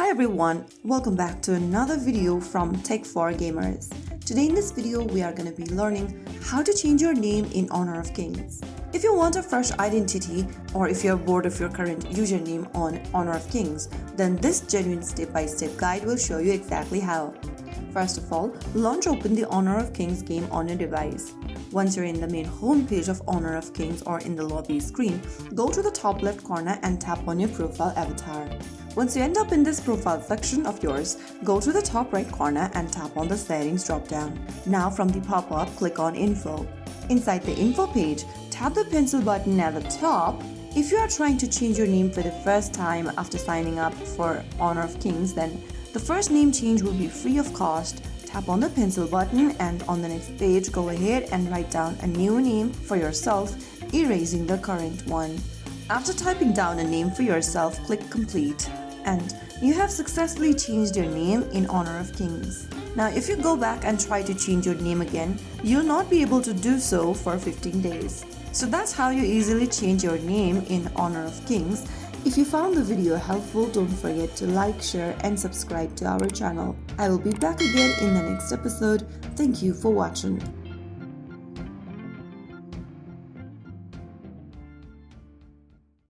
Hi everyone, welcome back to another video from Tech for Gamers. Today in this video we are going to be learning how to change your name in Honor of Kings. If you want a fresh identity or if you're bored of your current username on Honor of Kings, then this genuine step-by-step guide will show you exactly how. First of all, launch open the Honor of Kings game on your device. Once you're in the main home page of Honor of Kings or in the lobby screen, go to the top left corner and tap on your profile avatar. Once you end up in this profile section of yours, go to the top right corner and tap on the settings drop-down. Now from the pop-up, click on Info. Inside the Info page, tap the pencil button at the top. If you are trying to change your name for the first time after signing up for Honor of Kings, then the first name change will be free of cost. Tap on the pencil button and on the next page, go ahead and write down a new name for yourself, erasing the current one. After typing down a name for yourself, click Complete. And you have successfully changed your name in Honor of Kings. Now if you go back and try to change your name again, you'll not be able to do so for 15 days. So that's how you easily change your name in Honor of Kings. If you found the video helpful, don't forget to like, share and subscribe to our channel. I will be back again in the next episode. Thank you for watching.